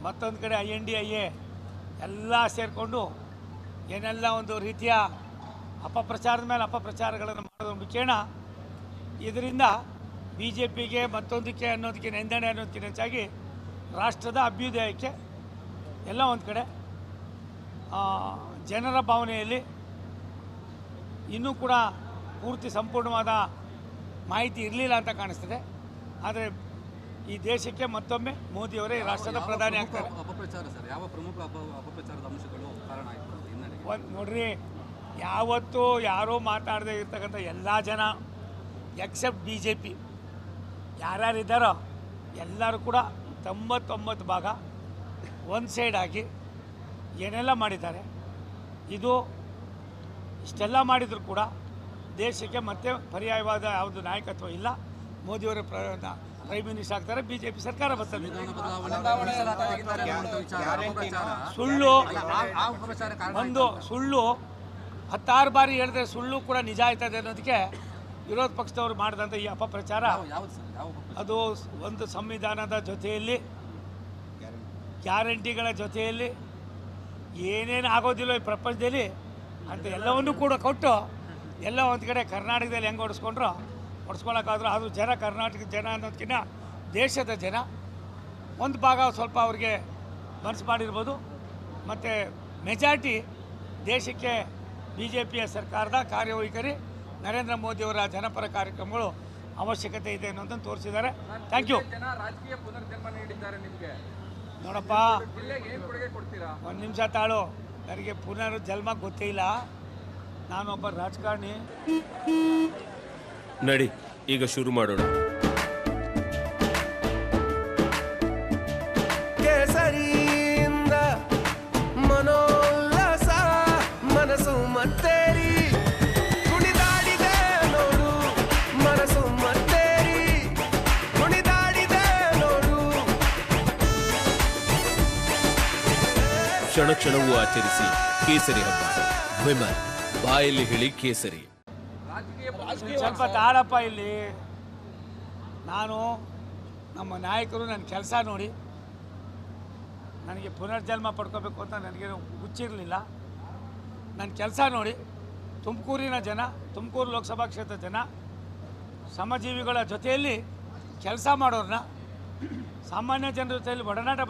ಮತ್ತೊಂದು ಕಡೆ INDIA ಎಲ್ಲ ಸೇರಿಕೊಂಡು ಏನೆಲ್ಲ ಒಂದು ರೀತಿಯ ಅಪಪ್ರಚಾರದ ಮೇಲೆ ಅಪಪ್ರಚಾರಗಳನ್ನು ಮಾಡೋದ್ರ ಮುಖೇನ ಇದರಿಂದ BJPಗೆ ಮತ್ತೊಂದಕ್ಕೆ ಅನ್ನೋದಕ್ಕೆ ನಿಂದನೆ ಅನ್ನೋದಕ್ಕಿಂತ ಹೆಚ್ಚಾಗಿ ರಾಷ್ಟ್ರದ ಅಭ್ಯುದಯಕ್ಕೆ ಎಲ್ಲ ಒಂದು ಕಡೆ ಜನರ ಭಾವನೆಯಲ್ಲಿ ಇನ್ನೂ ಕೂಡ ಪೂರ್ತಿ ಸಂಪೂರ್ಣವಾದ ಮಾಹಿತಿ ಇರಲಿಲ್ಲ ಅಂತ ಕಾಣಿಸ್ತದೆ. ಆದರೆ ಈ ದೇಶಕ್ಕೆ ಮತ್ತೊಮ್ಮೆ ಮೋದಿಯವರೇ ರಾಷ್ಟ್ರದ ಪ್ರಧಾನಿ ಆಗ್ತಾರೆ. ನೋಡ್ರಿ, ಯಾವತ್ತೂ ಯಾರೋ ಮಾತಾಡದೇ ಇರ್ತಕ್ಕಂಥ ಎಲ್ಲ ಜನ ಎಕ್ಸೆಪ್ಟ್ BJP ಯಾರ್ಯಾರಿದ್ದಾರೋ ಎಲ್ಲರೂ ಕೂಡ 99 ಭಾಗ ಒಂದು ಸೈಡ್ ಆಗಿ ಏನೆಲ್ಲ ಮಾಡಿದ್ದಾರೆ. ಇದು ಇಷ್ಟೆಲ್ಲ ಮಾಡಿದರೂ ಕೂಡ ದೇಶಕ್ಕೆ ಮತ್ತೆ ಪರ್ಯಾಯವಾದ ಯಾವುದು ನಾಯಕತ್ವ ಇಲ್ಲ. ಮೋದಿಯವರ ಪ್ರೈಮ್ ಮಿನಿಸ್ಟರ್ ಆಗ್ತಾರೆ, BJP ಸರ್ಕಾರ ಬರ್ತದೆ. ಸುಳ್ಳು ಒಂದು ಸುಳ್ಳು 16 ಬಾರಿ ಹೇಳಿದ್ರೆ ಸುಳ್ಳು ಕೂಡ ನಿಜ ಆಯ್ತದೆ ಅನ್ನೋದಕ್ಕೆ ವಿರೋಧ ಪಕ್ಷದವರು ಮಾಡಿದಂಥ ಈ ಅಪಪ್ರಚಾರ, ಅದು ಒಂದು ಸಂವಿಧಾನದ ಜೊತೆಯಲ್ಲಿ ಗ್ಯಾರಂಟಿಗಳ ಜೊತೆಯಲ್ಲಿ ಏನೇನು ಆಗೋದಿಲ್ಲ ಈ ಪ್ರಪಂಚದಲ್ಲಿ ಅಂತ ಎಲ್ಲವನ್ನೂ ಕೂಡ ಕೊಟ್ಟು ಎಲ್ಲ ಒಂದು ಕಡೆ ಕರ್ನಾಟಕದಲ್ಲಿ ಹೆಂಗೆ ಹೊಡ್ಸ್ಕೊಳಕ್ಕಾದ್ರೂ ಅದು ಜನ ಕರ್ನಾಟಕದ ಜನ ಅನ್ನೋದಕ್ಕಿಂತ ದೇಶದ ಜನ ಒಂದು ಭಾಗ ಸ್ವಲ್ಪ ಅವ್ರಿಗೆ ಮನಸ್ಸು ಮಾಡಿರ್ಬೋದು. ಮತ್ತು ಮೆಜಾರಿಟಿ ದೇಶಕ್ಕೆ BJPಯ ಸರ್ಕಾರದ ಕಾರ್ಯವೈಖರಿ, ನರೇಂದ್ರ ಮೋದಿಯವರ ಜನಪರ ಕಾರ್ಯಕ್ರಮಗಳು ಅವಶ್ಯಕತೆ ಇದೆ ಅನ್ನೋದನ್ನು ತೋರಿಸಿದ್ದಾರೆ. Thank you. ನೋಡಪ್ಪ, ಒಂದು ನಿಮಿಷ ತಾಳು, ನನಗೆ ಪುನರ್ಜನ್ಮ ಗೊತ್ತೇ ಇಲ್ಲ, ನಾನೊಬ್ಬ ರಾಜಕಾರಣಿ. ನಡಿ, ಈಗ ಶುರು ಮಾಡೋಣ. ಕೇಸರಿಯಿಂದ ಮನೋಲ್ಲಾಸ ಮನಸ್ಸು ಮತ್ತೇರಿ ಕುಣಿದಾಡಿದೆ ನೋಡು, ಮನಸ್ಸು ಮತ್ತೇರಿ ಕುಣಿದಾಡಿದೆ ನೋಡು. ಕ್ಷಣ ಕ್ಷಣವೂ ಆಚರಿಸಿ ಕೇಸರಿ ಹಬ್ಬ. ವಿಮಲ್ ಬಾಯಲ್ಲಿ ಹೇಳಿ ಕೇಸರಿ. ಸ್ವಲ್ಪ ತಾಳಪ್ಪ. ಇಲ್ಲಿ ನಾನು ನಮ್ಮ ನಾಯಕರು ನನ್ನ ಕೆಲಸ ನೋಡಿ ನನಗೆ ಪುನರ್ಜನ್ಮ ಪಡ್ಕೋಬೇಕು ಅಂತ ನನಗೇನು ಹುಚ್ಚಿರಲಿಲ್ಲ. ನನ್ನ ಕೆಲಸ ನೋಡಿ ತುಮಕೂರಿನ ಜನ, ತುಮಕೂರು ಲೋಕಸಭಾ ಕ್ಷೇತ್ರದ ಜನ, ಶ್ರಮಜೀವಿಗಳ ಜೊತೆಯಲ್ಲಿ ಕೆಲಸ ಮಾಡೋರನ್ನ, ಸಾಮಾನ್ಯ ಜನರ ಜೊತೆಯಲ್ಲಿ ಒಡನಾಟ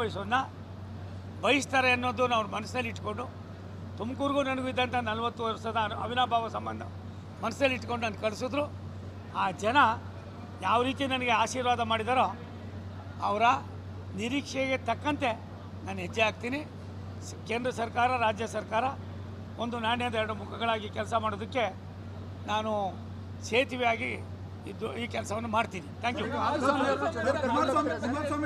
ಬಯಸ್ತಾರೆ ಅನ್ನೋದು ಅವ್ರ ಮನಸ್ಸಲ್ಲಿ ಇಟ್ಕೊಂಡು, ತುಮಕೂರಿಗೂ ನನಗೂ ಇದ್ದಂಥ 40 ವರ್ಷದ ಅವಿನಾಭಾವ ಸಂಬಂಧ ಮನಸ್ಸಲ್ಲಿ ಇಟ್ಕೊಂಡು ನಾನು ಕಳಿಸಿದ್ರು. ಆ ಜನ ಯಾವ ರೀತಿ ನನಗೆ ಆಶೀರ್ವಾದ ಮಾಡಿದಾರೋ ಅವರ ನಿರೀಕ್ಷೆಗೆ ತಕ್ಕಂತೆ ನಾನು ಹೆಜ್ಜೆ ಹಾಕ್ತೀನಿ. ಕೇಂದ್ರ ಸರ್ಕಾರ, ರಾಜ್ಯ ಸರ್ಕಾರ ಒಂದು ನಾಣ್ಯದ 2 ಮುಖಗಳಾಗಿ ಕೆಲಸ ಮಾಡೋದಕ್ಕೆ ನಾನು ಸೇತುವೆಯಾಗಿ ಇದ್ದು ಈ ಕೆಲಸವನ್ನು ಮಾಡ್ತೀನಿ. Thank you. ಕುಮಾರಸ್ವಾಮಿ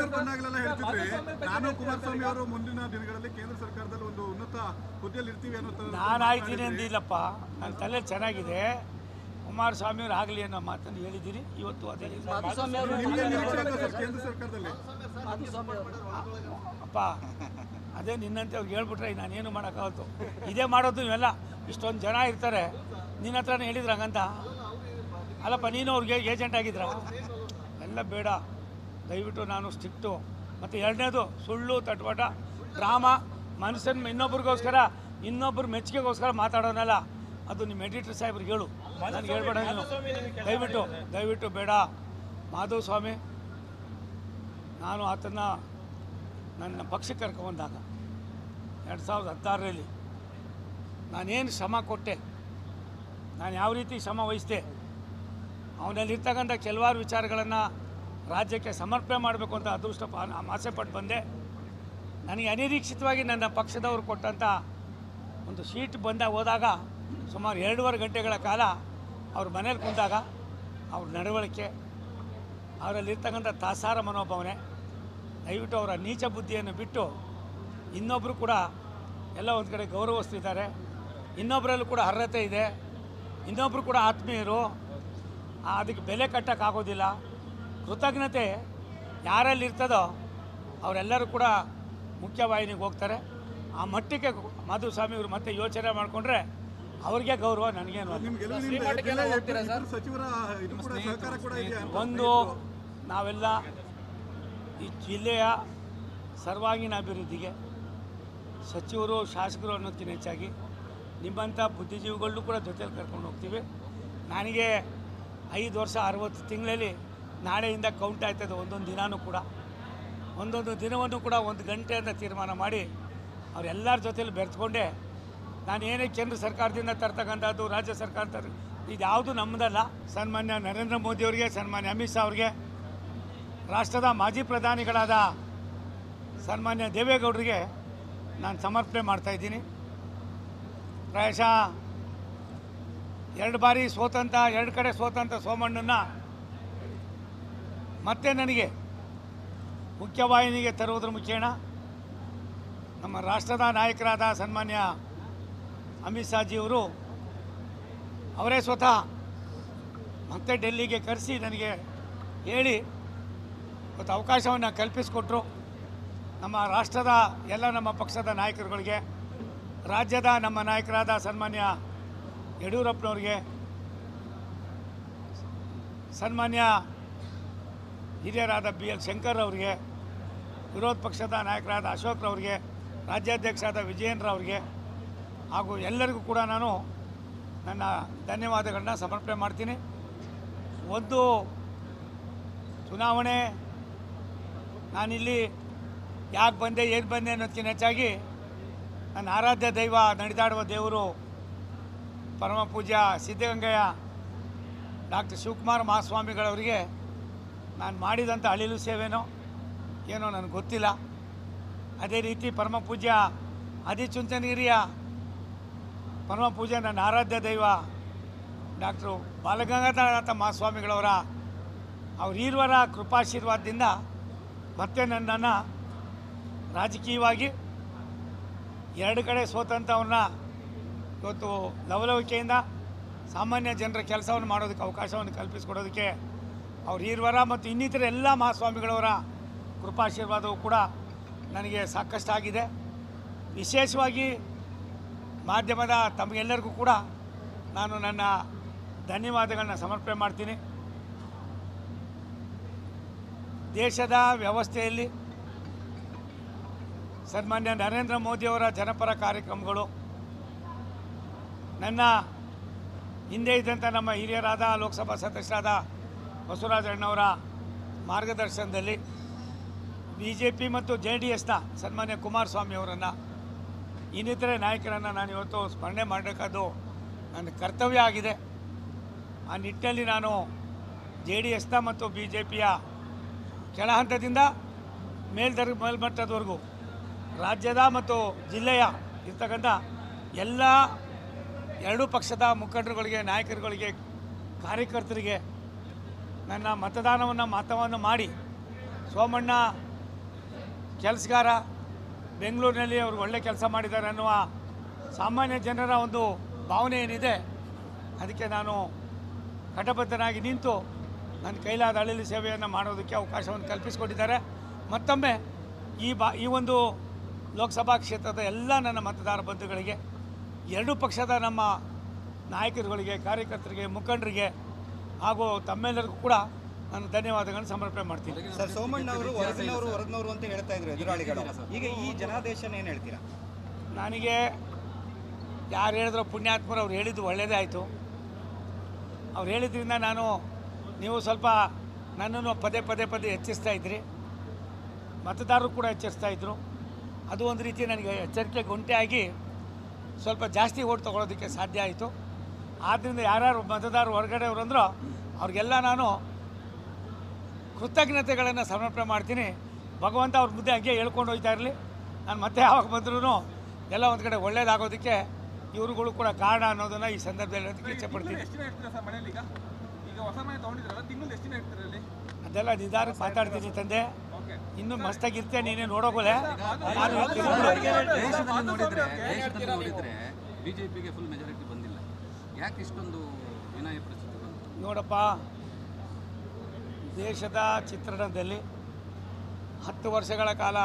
ಅವರು ಬಂದಾಗಲೆಲ್ಲ ಹೇಳ್ತಿದ್ರಿ, ನಾನು ಕುಮಾರಸ್ವಾಮಿ ಅವರು ಮುಂದಿನ ದಿನಗಳಲ್ಲಿ ಕೇಂದ್ರ ಸರ್ಕಾರದಲ್ಲಿ ಒಂದು ಉನ್ನತ ಹುದ್ದೆಯಲ್ಲಿ ಇರ್ತೀವಿ ಅನ್ನೋ. ನಾನು ಆಯ್ತೀನಿ ಅಂದಿಲ್ಲಪ್ಪ, ನನ್ನ ತಲೆ ಚೆನ್ನಾಗಿದೆ. ಕುಮಾರಸ್ವಾಮಿ ಅವರು ಆಗಲಿ ಅನ್ನೋ ಮಾತನ್ನು ಹೇಳಿದ್ದೀನಿ. ಇವತ್ತು ಅದೇ ಕೇಂದ್ರ ಸರ್ಕಾರದಲ್ಲಿ ಅಪ್ಪ, ಅದೇ ನಿನ್ನಂತೆ ಅವ್ರಿಗೆ ಹೇಳ್ಬಿಟ್ರೆ ನಾನೇನು ಮಾಡೋಕ್ಕಾಗತ್ತು. ಇದೇ ಮಾಡೋದು ನೀವೆಲ್ಲ ಇಷ್ಟೊಂದು ಜನ ಇರ್ತಾರೆ, ನಿನ್ನ ಹತ್ರನೇ ಹೇಳಿದ್ರು ಹಂಗಂತ. ಅಲ್ಲಪ್ಪ, ನೀನು ಅವ್ರಿಗೆ ಏಜೆಂಟ್ ಆಗಿದ್ರ? ಎಲ್ಲ ಬೇಡ ದಯವಿಟ್ಟು. ನಾನು ಸ್ಟ್ರಿಕ್ಟು. ಮತ್ತು ಎರಡನೇದು ಸುಳ್ಳು, ತಟ್ವಾಟ, ಡ್ರಾಮಾ, ಮನುಷ್ಯನ ಇನ್ನೊಬ್ಬರು ಮೆಚ್ಚುಗೆಗೋಸ್ಕರ ಮಾತಾಡೋನಲ್ಲ. ಅದು ನಿಮ್ಮ ಎಡಿಟರ್ ಸಾಹೇಬ್ರಿಗೆ ಹೇಳು, ನನಗೆ ಹೇಳ್ಬೇಡ ನೀನು. ದಯವಿಟ್ಟು ಬೇಡ. ಮಾಧುಸ್ವಾಮಿ, ನಾನು ಆತನ ನನ್ನ ಪಕ್ಷಕ್ಕೆ ಕರ್ಕೊಂಬಂದಾಗ 2016ರಲ್ಲಿ ನಾನೇನು ಶ್ರಮ ಕೊಟ್ಟೆ, ನಾನು ಯಾವ ರೀತಿ ಶ್ರಮ ವಹಿಸಿದೆ, ಅವನಲ್ಲಿರ್ತಕ್ಕಂಥ ಕೆಲವಾರು ವಿಚಾರಗಳನ್ನು ರಾಜ್ಯಕ್ಕೆ ಸಮರ್ಪಣೆ ಮಾಡಬೇಕು ಅಂತ ಅದೃಷ್ಟ ಆಸೆ ಪಟ್ಟು ಬಂದೆ. ನನಗೆ ಅನಿರೀಕ್ಷಿತವಾಗಿ ನನ್ನ ಪಕ್ಷದವರು ಕೊಟ್ಟಂಥ ಒಂದು ಶೀಟ್ ಹೋದಾಗ ಸುಮಾರು 2.5 ಗಂಟೆಗಳ ಕಾಲ ಅವ್ರ ಮನೇಲಿ ಕುಂತಾಗ ಅವ್ರ ನಡವಳಿಕೆ, ಅವರಲ್ಲಿರ್ತಕ್ಕಂಥ ತಾಸಾರ ಮನೋಭಾವನೆ, ದಯವಿಟ್ಟು ಅವರ ನೀಚ ಬುದ್ಧಿಯನ್ನು ಬಿಟ್ಟು ಇನ್ನೊಬ್ಬರು ಕೂಡ ಎಲ್ಲ ಒಂದು ಕಡೆ ಗೌರವಿಸ್ತಿದ್ದಾರೆ, ಇನ್ನೊಬ್ಬರಲ್ಲೂ ಕೂಡ ಅರ್ಹತೆ ಇದೆ, ಇನ್ನೊಬ್ಬರು ಕೂಡ ಆತ್ಮೀಯರು, ಅದಕ್ಕೆ ಬೆಲೆ ಕಟ್ಟೋಕ್ಕಾಗೋದಿಲ್ಲ. ಕೃತಜ್ಞತೆ ಯಾರಲ್ಲಿರ್ತದೋ ಅವರೆಲ್ಲರೂ ಕೂಡ ಮುಖ್ಯವಾಹಿನಿಗೆ ಹೋಗ್ತಾರೆ. ಆ ಮಟ್ಟಿಗೆ ಮಾಧುಸ್ವಾಮಿ ಅವರು ಮತ್ತೆ ಯೋಚನೆ ಮಾಡಿಕೊಂಡ್ರೆ ಅವ್ರಿಗೆ ಗೌರವ, ನನಗೇನು. ಒಂದು ನಾವೆಲ್ಲ ಈ ಜಿಲ್ಲೆಯ ಸರ್ವಾಂಗೀಣ ಅಭಿವೃದ್ಧಿಗೆ ಸಚಿವರು ಶಾಸಕರು ಅನ್ನೋದಕ್ಕಿಂತ ಹೆಚ್ಚಾಗಿ ನಿಮ್ಮಂಥ ಬುದ್ಧಿಜೀವಿಗಳನ್ನೂ ಕೂಡ ಜೊತೆಯಲ್ಲಿ ಕರ್ಕೊಂಡು ಹೋಗ್ತೀವಿ. ನನಗೆ 5 ವರ್ಷ 60 ತಿಂಗಳಲ್ಲಿ ನಾಳೆಯಿಂದ ಕೌಂಟ್ ಆಯ್ತದೆ. ಒಂದೊಂದು ದಿನವೂ ಕೂಡ ಒಂದೊಂದು ದಿನವನ್ನು ಕೂಡ 1 ಗಂಟೆ ಅಂತ ತೀರ್ಮಾನ ಮಾಡಿ ಅವರೆಲ್ಲರ ಜೊತೆಲಿ ಬೆರೆತ್ಕೊಂಡೆ ನಾನು ಏನೇ ಕೇಂದ್ರ ಸರ್ಕಾರದಿಂದ ತರ್ತಕ್ಕಂಥದ್ದು ರಾಜ್ಯ ಸರ್ಕಾರ ಇದು ಯಾವುದು ನಮ್ಮದಲ್ಲ. ಸನ್ಮಾನ್ಯ ನರೇಂದ್ರ ಮೋದಿಯವರಿಗೆ, ಸನ್ಮಾನ್ಯ ಅಮಿತ್ ಶಾ ಅವರಿಗೆ, ರಾಷ್ಟ್ರದ ಮಾಜಿ ಪ್ರಧಾನಿಗಳಾದ ಸನ್ಮಾನ್ಯ ದೇವೇಗೌಡರಿಗೆ ನಾನು ಸಮರ್ಪಣೆ ಮಾಡ್ತಾಯಿದ್ದೀನಿ. ಪ್ರಾಯಶಃ 2 ಬಾರಿ ಸೋತಂಥ 2 ಕಡೆ ಸೋತಂಥ ಸೋಮಣ್ಣನ ಮತ್ತೆ ನನಗೆ ಮುಖ್ಯವಾಹಿನಿಗೆ ತರುವುದರ ಮುಖೇನ ನಮ್ಮ ರಾಷ್ಟ್ರದ ನಾಯಕರಾದ ಸನ್ಮಾನ್ಯ ಅಮಿತ್ ಶಾಜಿಯವರು ಅವರೇ ಸ್ವತಃ ಮತ್ತೆ ಡೆಲ್ಲಿಗೆ ಕರೆಸಿ ನನಗೆ ಹೇಳಿ ಇವತ್ತು ಅವಕಾಶವನ್ನು ಕಲ್ಪಿಸಿಕೊಟ್ರು. ನಮ್ಮ ರಾಷ್ಟ್ರದ ಎಲ್ಲ ನಮ್ಮ ಪಕ್ಷದ ನಾಯಕರುಗಳಿಗೆ, ರಾಜ್ಯದ ನಮ್ಮ ನಾಯಕರಾದ ಸನ್ಮಾನ್ಯ ಯಡಿಯೂರಪ್ಪನವ್ರಿಗೆ, ಸನ್ಮಾನ್ಯ ಹಿರಿಯರಾದ BL ಶಂಕರ್ ಅವರಿಗೆ, ವಿರೋಧ ಪಕ್ಷದ ನಾಯಕರಾದ ಅಶೋಕ್ರವ್ರಿಗೆ, ರಾಜ್ಯಾಧ್ಯಕ್ಷರಾದ ವಿಜಯೇಂದ್ರ ಹಾಗೂ ಎಲ್ಲರಿಗೂ ಕೂಡ ನಾನು ನನ್ನ ಧನ್ಯವಾದಗಳನ್ನ ಸಮರ್ಪಣೆ ಮಾಡ್ತೀನಿ. ಒಂದು ಚುನಾವಣೆ ನಾನಿಲ್ಲಿ ಯಾಕೆ ಬಂದೆ ಏನು ಬಂದೆ ಅನ್ನೋದಕ್ಕಿಂತ ಹೆಚ್ಚಾಗಿ ನನ್ನ ಆರಾಧ್ಯ ದೈವ ನಡೆದಾಡುವ ದೇವರು ಪರಮ ಪೂಜ್ಯ ಸಿದ್ಧಗಂಗೆಯ ಡಾಕ್ಟರ್ ಶಿವಕುಮಾರ ಮಹಾಸ್ವಾಮಿಗಳವರಿಗೆ ನಾನು ಮಾಡಿದಂಥ ಅಳಿಲು ಸೇವೆನೋ ಏನೋ ನನಗೆ ಗೊತ್ತಿಲ್ಲ. ಅದೇ ರೀತಿ ಪರಮ ಪೂಜ್ಯ ಆದಿಚುಂಚನಗಿರಿಯ ಪರಮ ಪೂಜ್ಯ ನನ್ನ ಆರಾಧ್ಯ ದೈವ ಡಾಕ್ಟ್ರು ಬಾಲಗಂಗಾಧರನಾಥ ಮಹಾಸ್ವಾಮಿಗಳವರ ಅವ್ರ ಈರ್ವರ ಕೃಪಾಶೀರ್ವಾದದಿಂದ ಮತ್ತೆ ನನ್ನನ್ನು ರಾಜಕೀಯವಾಗಿ 2 ಕಡೆ ಸೋತಂಥವ್ರನ್ನ ಇವತ್ತು ಲವಲವಿಕೆಯಿಂದ ಸಾಮಾನ್ಯ ಜನರ ಕೆಲಸವನ್ನು ಮಾಡೋದಕ್ಕೆ ಅವಕಾಶವನ್ನು ಕಲ್ಪಿಸಿಕೊಡೋದಕ್ಕೆ ಅವ್ರ ಈರ್ವರ ಮತ್ತು ಇನ್ನಿತರ ಎಲ್ಲ ಮಹಾಸ್ವಾಮಿಗಳವರ ಕೃಪಾಶೀರ್ವಾದವು ಕೂಡ ನನಗೆ ಸಾಕಷ್ಟಾಗಿದೆ. ವಿಶೇಷವಾಗಿ ಮಾಧ್ಯಮದ ತಮಗೆಲ್ಲರಿಗೂ ಕೂಡ ನಾನು ನನ್ನ ಧನ್ಯವಾದಗಳನ್ನ ಸಮರ್ಪಣೆ ಮಾಡ್ತೀನಿ. ದೇಶದ ವ್ಯವಸ್ಥೆಯಲ್ಲಿ ಸನ್ಮಾನ್ಯ ನರೇಂದ್ರ ಮೋದಿಯವರ ಜನಪರ ಕಾರ್ಯಕ್ರಮಗಳು, ನನ್ನ ಹಿಂದೆ ಇದ್ದಂಥ ನಮ್ಮ ಹಿರಿಯರಾದ ಲೋಕಸಭಾ ಸದಸ್ಯರಾದ ಬಸವರಾಜ ಅಣ್ಣವರ ಮಾರ್ಗದರ್ಶನದಲ್ಲಿ BJP ಮತ್ತು JDSನ ಸನ್ಮಾನ್ಯ ಕುಮಾರಸ್ವಾಮಿ ಅವರನ್ನು, ಇನ್ನಿತರೆ ನಾಯಕರನ್ನು ನಾನು ಇವತ್ತು ಸ್ಮರಣೆ ಮಾಡಬೇಕಾದ್ದು ನನ್ನ ಕರ್ತವ್ಯ ಆಗಿದೆ. ಆ ನಿಟ್ಟಿನಲ್ಲಿ ನಾನು JDSನ ಮತ್ತು BJPಯ ಕೆಳ ಹಂತದಿಂದ ಮೇಲ್ಮಟ್ಟದವರೆಗೂ ರಾಜ್ಯದ ಮತ್ತು ಜಿಲ್ಲೆಯ ಇರ್ತಕ್ಕಂಥ ಎಲ್ಲ 2 ಪಕ್ಷದ ಮುಖಂಡರುಗಳಿಗೆ, ನಾಯಕರುಗಳಿಗೆ, ಕಾರ್ಯಕರ್ತರಿಗೆ ನನ್ನ ಮತವನ್ನು ಮಾಡಿ ಸೋಮಣ್ಣ ಕೆಲಸಗಾರ, ಬೆಂಗಳೂರಿನಲ್ಲಿ ಅವರು ಒಳ್ಳೆ ಕೆಲಸ ಮಾಡಿದ್ದಾರೆ ಅನ್ನುವ ಸಾಮಾನ್ಯ ಜನರ ಒಂದು ಭಾವನೆ ಏನಿದೆ, ಅದಕ್ಕೆ ನಾನು ಕಟಬದ್ಧನಾಗಿ ನಿಂತು ನನ್ನ ಕೈಲಾದ ಅಳಿಲು ಸೇವೆಯನ್ನು ಮಾಡೋದಕ್ಕೆ ಅವಕಾಶವನ್ನು ಕಲ್ಪಿಸಿಕೊಟ್ಟಿದ್ದಾರೆ. ಮತ್ತೊಮ್ಮೆ ಈ ಒಂದು ಲೋಕಸಭಾ ಕ್ಷೇತ್ರದ ಎಲ್ಲ ನನ್ನ ಮತದಾರ ಬಂಧುಗಳಿಗೆ, 2 ಪಕ್ಷದ ನಮ್ಮ ನಾಯಕರುಗಳಿಗೆ, ಕಾರ್ಯಕರ್ತರಿಗೆ, ಮುಖಂಡರಿಗೆ ಹಾಗೂ ತಮ್ಮೆಲ್ಲರಿಗೂ ಕೂಡ ನಾನು ಧನ್ಯವಾದಗಳನ್ನು ಸಮರ್ಪಣೆ ಮಾಡ್ತೀನಿ. ಸರ್, ಸೋಮಣ್ಣ ಅವರು ಹೊರಗಿನವರು ಅಂತ ಹೇಳ್ತಾ ಇದ್ರು ಎದುರಾಳಿಗಳು. ಈಗ ಈ ಜನಾದೇಶನ ಏನು ಹೇಳ್ತೀರಾ? ನನಗೆ ಯಾರು ಹೇಳಿದ್ರು ಪುಣ್ಯಾತ್ಮರು ಅವ್ರು ಹೇಳಿದ್ದು ಒಳ್ಳೆಯದೇ ಆಯಿತು. ಅವ್ರು ಹೇಳಿದ್ರಿಂದ ನೀವು ಸ್ವಲ್ಪ ನನ್ನನ್ನು ಪದೇ ಎಚ್ಚರಿಸ್ತಾ ಇದ್ರಿ, ಮತದಾರರು ಕೂಡ ಎಚ್ಚರಿಸ್ತಾಯಿದ್ರು. ಅದು ಒಂದು ರೀತಿ ನನಗೆ ಎಚ್ಚರಿಕೆ ಗಂಟೆ ಆಗಿ ಸ್ವಲ್ಪ ಜಾಸ್ತಿ ಓಟ್ ತೊಗೊಳೋದಕ್ಕೆ ಸಾಧ್ಯ ಆಯಿತು. ಆದ್ದರಿಂದ ಯಾರ್ಯಾರು ಮತದಾರರು ಹೊರಗಡೆಯವರು ಅಂದ್ರೋ ಅವ್ರಿಗೆಲ್ಲ ನಾನು ಕೃತಜ್ಞತೆಗಳನ್ನು ಸಮರ್ಪಣೆ ಮಾಡ್ತೀನಿ. ಭಗವಂತ ಅವ್ರ ಮುದ್ದೆ ಹಂಗೆ ಹೇಳ್ಕೊಂಡು ಹೋಗ್ತಾ ಇರಲಿ. ನಾನು ಮತ್ತೆ ಯಾವಾಗ ಬಂದ್ರೂ ಎಲ್ಲ ಒಂದು ಕಡೆ ಒಳ್ಳೇದಾಗೋದಕ್ಕೆ ಇವರುಗಳು ಕೂಡ ಕಾರಣ ಅನ್ನೋದನ್ನು ಈ ಸಂದರ್ಭದಲ್ಲಿ ಹೇಳೋದಕ್ಕೆ ಇಚ್ಛೆಪಡ್ತೀನಿ. ಅದೆಲ್ಲ ನಿಧಾನಕ್ಕೆ ಮಾತಾಡ್ತೀನಿ ತಂದೆ. ಇನ್ನು ಮಸ್ತಾಗಿರ್ತೆ, ನೀನೇ ನೋಡೋಗೋಲೆ. ನಾನು ನೋಡಿದ್ರೆ ಬಿಜೆಪಿಗೆ ಫುಲ್ ಮೆಜಾರಿಟಿ ಬಂದಿಲ್ಲ, ಯಾಕೆ ಇಷ್ಟೊಂದು ವಿನಯ ಪರಿಸ್ಥಿತಿ ಬಂತು? ನೋಡಪ್ಪ, ದೇಶದ ಚಿತ್ರಣದಲ್ಲಿ 10 ವರ್ಷಗಳ ಕಾಲ